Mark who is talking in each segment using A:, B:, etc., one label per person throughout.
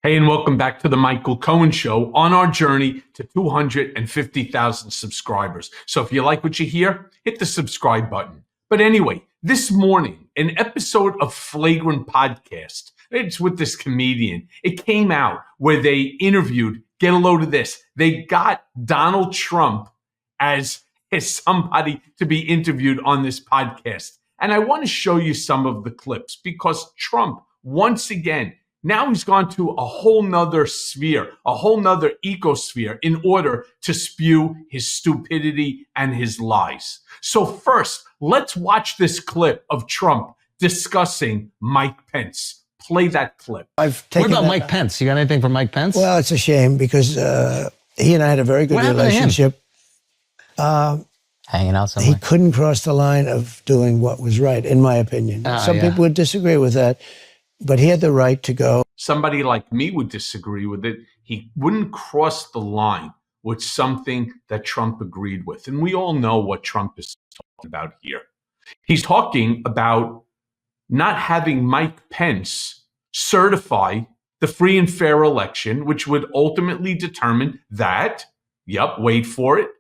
A: Hey, and welcome back to the Michael Cohen Show on our journey to 250,000 subscribers. So if you like what you hear, hit the subscribe button. But anyway, this morning, an episode of Flagrant podcast, it's with this comedian. It came out where they interviewed, get a load of this, they got Donald Trump as somebody to be interviewed on this podcast. And I want to show you some of the clips because Trump, once again, now he's gone to a whole nother sphere, a whole nother ecosphere in order to spew his stupidity and his lies. So first, let's watch this clip of Trump discussing Mike Pence. Play that clip.
B: What about Mike Pence? You got anything for Mike Pence?
C: Well, it's a shame because he and I had a very good relationship.
B: Hanging out somewhere.
C: He couldn't cross the line of doing what was right, in my opinion. Some people would disagree with that. But he had the right to go.
A: Somebody like me would disagree with it. He wouldn't cross the line with something that Trump agreed with. And we all know what Trump is talking about here. He's talking about not having Mike Pence certify the free and fair election, which would ultimately determine that, wait for it,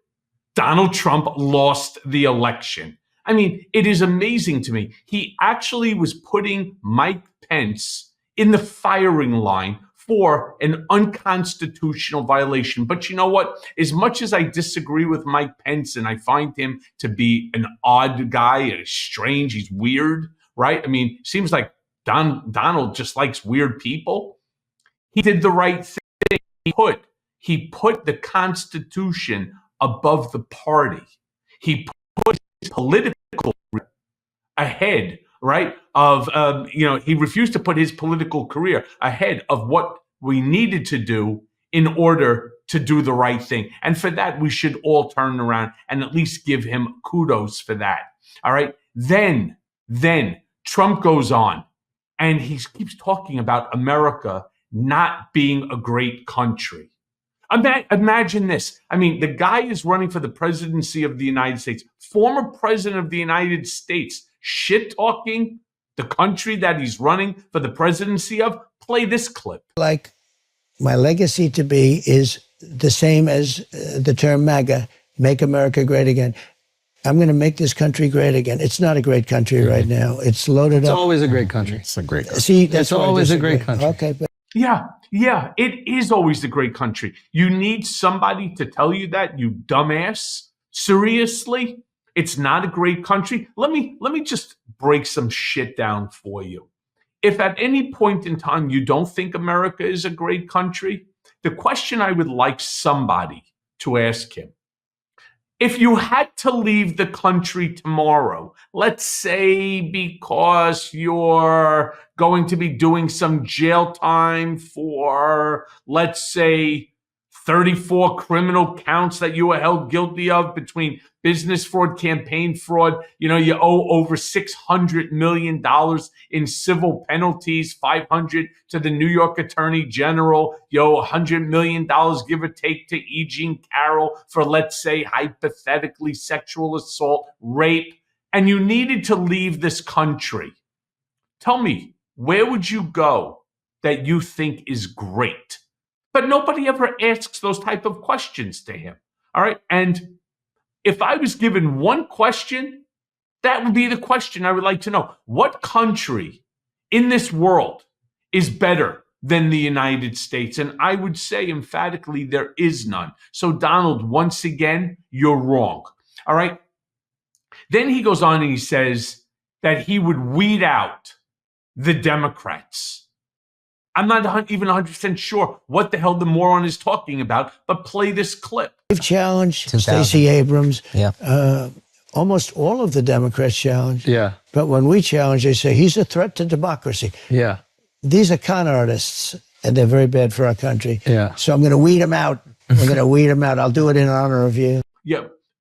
A: Donald Trump lost the election. I mean, it is amazing to me. He actually was putting Mike Pence in the firing line for an unconstitutional violation. But you know what? As much as I disagree with Mike Pence and I find him to be an odd guy, and strange, he's weird, right? I mean, seems like Donald just likes weird people. He did the right thing. He put the Constitution above the party. He put his political ahead, right, of, he refused to put his political career ahead of what we needed to do in order to do the right thing. And for that, we should all turn around and at least give him kudos for that. All right. Then Trump goes on and he keeps talking about America not being a great country. Imagine this. I mean, the guy is running for the presidency of the United States, former president of the United States, shit talking the country that he's running for the presidency of. Play this clip.
C: Like my legacy to be is the same as the term MAGA, make America great again. I'm going to make this country great again. It's not a great country right now. It's loaded up.
B: It's always a great country. It's a great country.
C: See, that's
B: always a great country.
C: Okay, but
A: Yeah, it is always a great country. You need somebody to tell you that, you dumbass. Seriously? It's not a great country. Let me just break some shit down for you. If at any point in time you don't think America is a great country, the question I would like somebody to ask him, if you had to leave the country tomorrow, let's say because you're going to be doing some jail time for, let's say, 34 criminal counts that you were held guilty of between business fraud, campaign fraud. You know, you owe over $600 million in civil penalties, 500 to the New York Attorney General. You owe $100 million, give or take, to E. Jean Carroll for, let's say, hypothetically sexual assault, rape, and you needed to leave this country. Tell me, where would you go that you think is great? But nobody ever asks those type of questions to him. All right. And if I was given one question, that would be the question I would like to know. What country in this world is better than the United States? And I would say emphatically there is none. So Donald, once again, you're wrong. All right. Then he goes on and he says that he would weed out the Democrats. I'm not even 100% sure what the hell the moron is talking about, but play this clip.
C: we've challenged Stacy Abrams. Almost all of the Democrats challenged. But when we challenge, they say he's a threat to democracy. These are con artists, and they're very bad for our country. So I'm going to weed them out. We're going to weed them out. I'll do it in honor of you.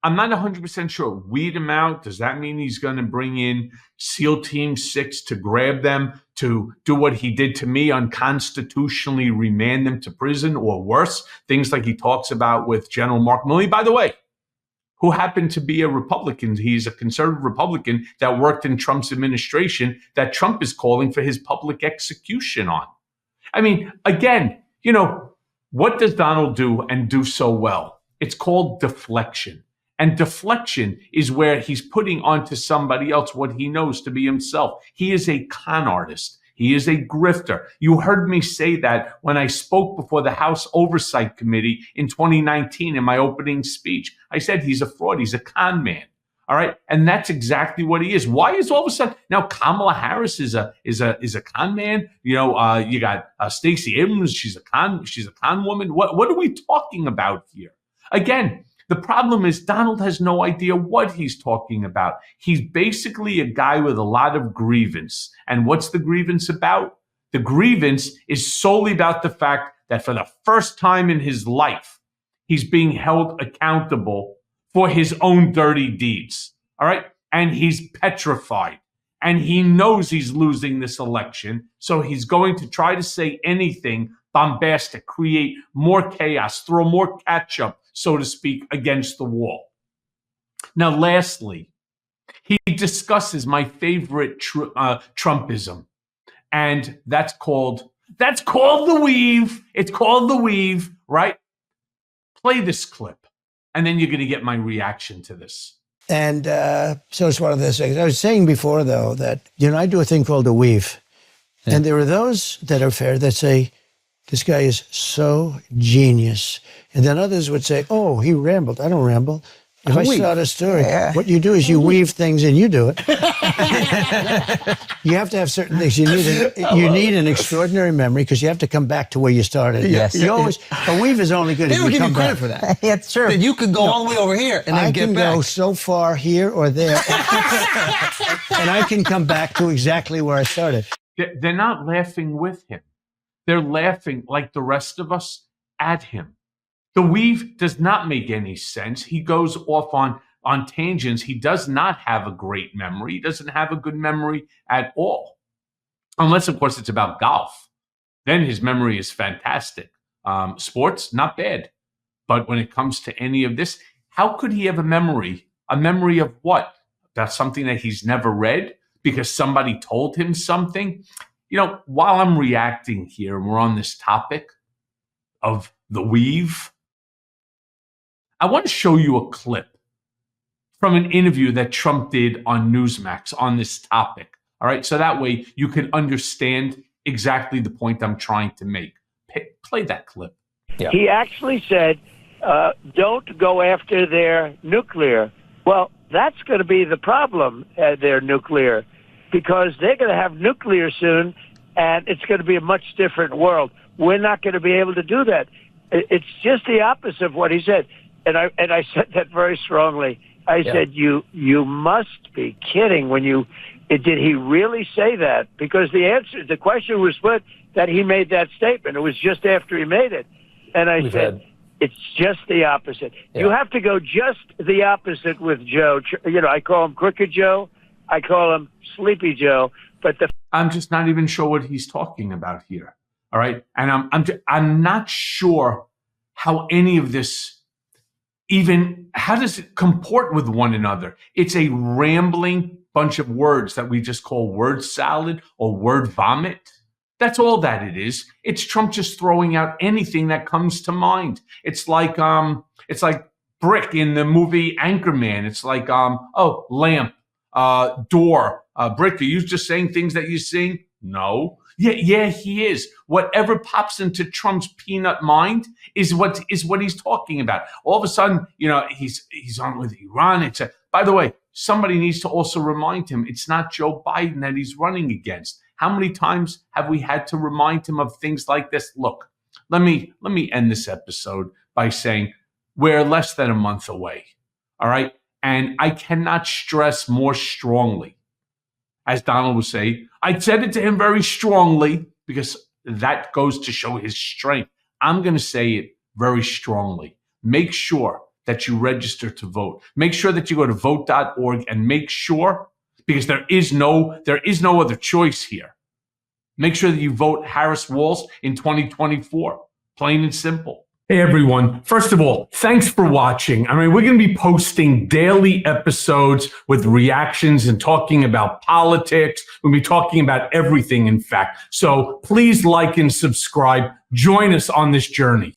A: I'm not 100% sure. Weed him out. Does that mean he's going to bring in SEAL Team 6 to grab them, to do what he did to me, unconstitutionally remand them to prison, or worse, things like he talks about with General Mark Milley, by the way, who happened to be a Republican. He's a conservative Republican that worked in Trump's administration that Trump is calling for his public execution on. I mean, again, what does Donald do and do so well? It's called deflection. And deflection is where he's putting onto somebody else what he knows to be himself. He is a con artist. He is a grifter. You heard me say that when I spoke before the House Oversight Committee in 2019 in my opening speech. I said he's a fraud. He's a con man. All right. And that's exactly what he is. Why is all of a sudden now Kamala Harris is a con man? You got Stacy Abrams. She's a con woman. What are we talking about here? Again, the problem is Donald has no idea what he's talking about. He's basically a guy with a lot of grievance. And what's the grievance about? The grievance is solely about the fact that for the first time in his life, he's being held accountable for his own dirty deeds. All right. And he's petrified. And he knows he's losing this election. So he's going to try to say anything bombastic, create more chaos, throw more ketchup, so to speak, against the wall. Now, lastly, he discusses my favorite Trumpism. And that's called the weave. It's called the weave, right? Play this clip. And then you're going to get my reaction to this.
C: And so it's one of those things. I was saying before, though, that, I do a thing called the weave. Yeah. And there are those that are fair that say, this guy is so genius. And then others would say, oh, he rambled. I don't ramble. If I start a story, what you do is you weave things and you do it. You have to have certain things. You need an extraordinary memory because you have to come back to where you started.
B: Yes.
C: A weave is only good if you come back.
B: They don't give you credit for that.
C: That's true.
B: You could go all the way over here and then get back.
C: I can go so far here or there. And I can come back to exactly where I started.
A: They're not laughing with him. They're laughing like the rest of us at him. The weave does not make any sense. He goes off on tangents. He does not have a great memory. He doesn't have a good memory at all. Unless, of course, it's about golf. Then his memory is fantastic. Sports, not bad. But when it comes to any of this, how could he have a memory? A memory of what? About something that he's never read? Because somebody told him something? While I'm reacting here, and we're on this topic of the weave, I want to show you a clip from an interview that Trump did on Newsmax on this topic. All right. So that way you can understand exactly the point I'm trying to make. Play that clip.
D: Yeah. He actually said, don't go after their nuclear. Well, that's going to be the problem, their nuclear, because they're going to have nuclear soon, and it's going to be a much different world. We're not going to be able to do that. It's just the opposite of what he said. And I said that very strongly. I said, you must be kidding did he really say that? Because the question was put that he made that statement. It was just after he made it. And I said, it's just the opposite. Yeah. You have to go just the opposite with Joe. I call him Crooked Joe. I call him Sleepy Joe. But
A: I'm just not even sure what he's talking about here. All right. And I'm not sure how any of this how does it comport with one another? It's a rambling bunch of words that we just call word salad or word vomit. That's all that it is. It's Trump just throwing out anything that comes to mind. It's like Brick in the movie Anchorman. It's like lamp, door, Brick. Are you just saying things that you sing? No. Yeah, he is. Whatever pops into Trump's peanut mind is what he's talking about. All of a sudden, he's on with Iran. By the way, somebody needs to also remind him it's not Joe Biden that he's running against. How many times have we had to remind him of things like this? Look, let me end this episode by saying we're less than a month away. All right, and I cannot stress more strongly. As Donald would say, I said it to him very strongly because that goes to show his strength. I'm going to say it very strongly. Make sure that you register to vote. Make sure that you go to vote.org and make sure, because there is no other choice here. Make sure that you vote Harris Walz in 2024. Plain and simple. Hey, everyone. First of all, thanks for watching. I mean, we're going to be posting daily episodes with reactions and talking about politics. We'll be talking about everything, in fact. So please like and subscribe. Join us on this journey.